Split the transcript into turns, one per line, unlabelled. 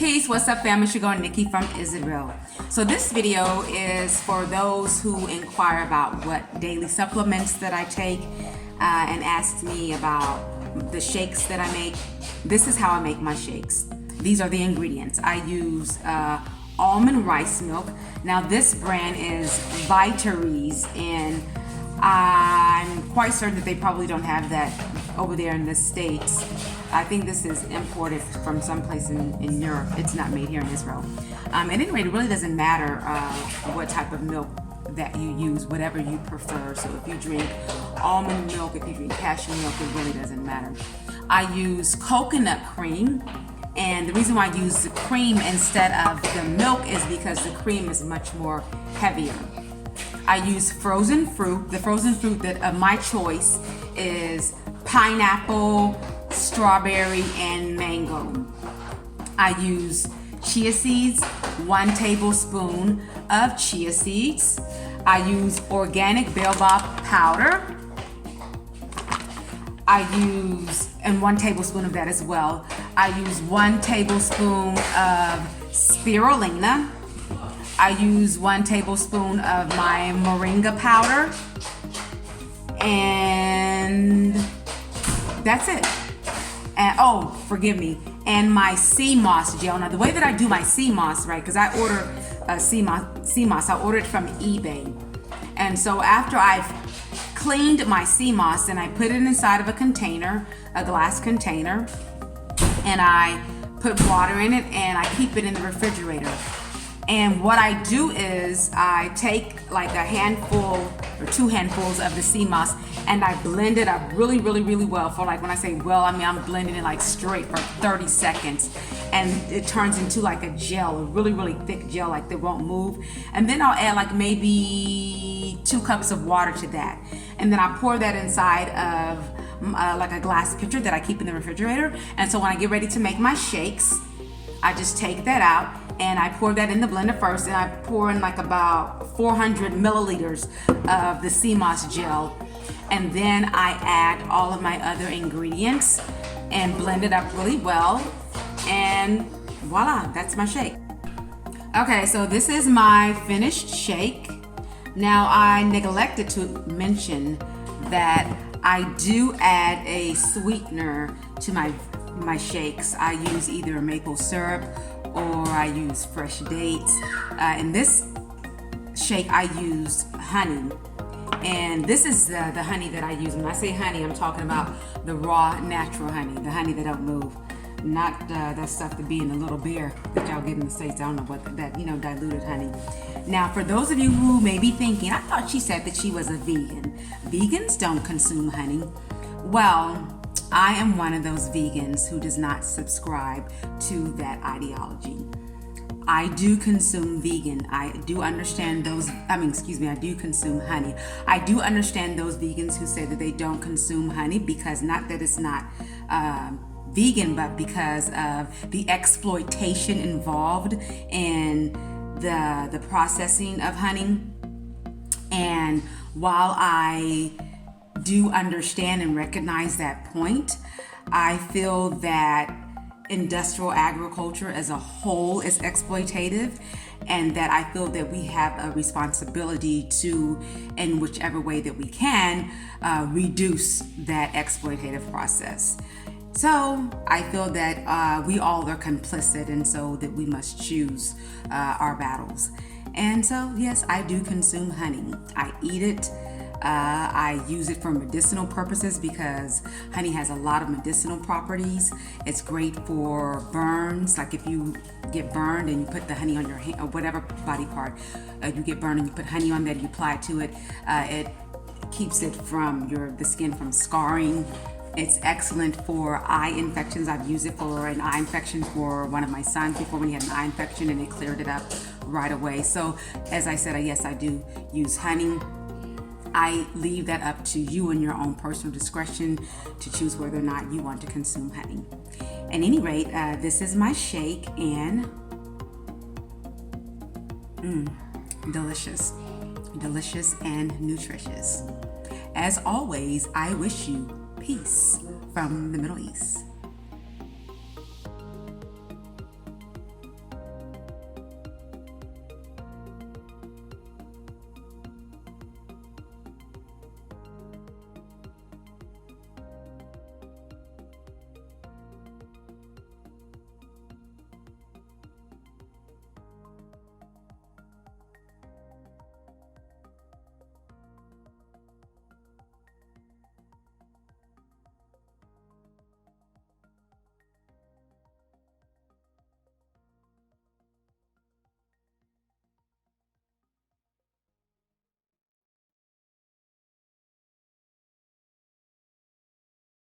Peace, what's up fam? It's your girl Nikki from Israel. So this video is for those who inquire about what daily supplements that I take and ask me about the shakes that I make. This is how I make my shakes. These are the ingredients. I use almond rice milk. Now this brand is Vitaries, and I'm quite certain that they probably don't have that over there in the States. I think this is imported from someplace in Europe. It's not made here in Israel. At any rate, it really doesn't matter what type of milk that you use, whatever you prefer. So if you drink almond milk, if you drink cashew milk, it really doesn't matter. I use coconut cream, and the reason why I use the cream instead of the milk is because the cream is much more heavier. I use frozen fruit. The frozen fruit that of my choice is pineapple, strawberry, and mango. I use chia seeds, 1 tablespoon of chia seeds. I use organic baobab powder. I use, and 1 tablespoon of that as well. I use 1 tablespoon of spirulina. I use 1 tablespoon of my moringa powder. And that's it. And oh, forgive me, and my sea moss gel. Now the way that I do my sea moss, right, because I order sea moss, I ordered from eBay. And so after I've cleaned my sea moss, and I put it inside of a container, a glass container, and I put water in it, and I keep it in the refrigerator. And what I do is I take like a handful or 2 handfuls of the sea moss, and I blend it up really well. For like, when I say well, I mean I'm blending it like straight for 30 seconds, and it turns into like a gel, a really thick gel, like that won't move. And then I'll add like maybe 2 cups of water to that, and then I pour that inside of like a glass pitcher that I keep in the refrigerator. And so when I get ready to make my shakes, I just take that out and I pour that in the blender first, and I pour in like about 400 milliliters of the sea moss gel, and then I add all of my other ingredients and blend it up really well, and voila, that's my shake. Okay, so this is my finished shake. Now I neglected to mention that I do add a sweetener to my shakes. I use either maple syrup or I use fresh dates. In this shake I used honey, and this is the honey that I use. When I say honey, I'm talking about the raw natural honey, the honey that don't move, not that stuff that be in the little beer that y'all get in the States. I don't know what that, diluted honey. Now for those of you who may be thinking, I thought she said that she was a vegan. Vegans don't consume honey. Well, I am one of those vegans who does not subscribe to that ideology. I do consume vegan. I do understand those, I do consume honey. I do understand those vegans who say that they don't consume honey because, not that it's not vegan, but because of the exploitation involved in the processing of honey. And while I do understand and recognize that point, I feel that industrial agriculture as a whole is exploitative, and that I feel that we have a responsibility to, in whichever way that we can, reduce that exploitative process. So I feel that we all are complicit, and so that we must choose our battles. And so yes, I do consume honey. I eat it. I use it for medicinal purposes because honey has a lot of medicinal properties. It's great for burns, like if you get burned and you put the honey on your hand or whatever body part you get burned and you put honey on that, you apply it to it, it keeps it from the skin from scarring. It's excellent for eye infections. I've used it for an eye infection for one of my sons before, when he had an eye infection, and it cleared it up right away. So as I said, yes, I do use honey. I leave that up to you and your own personal discretion to choose whether or not you want to consume honey. At any rate, this is my shake, and delicious and nutritious. As always, I wish you peace from the Middle East.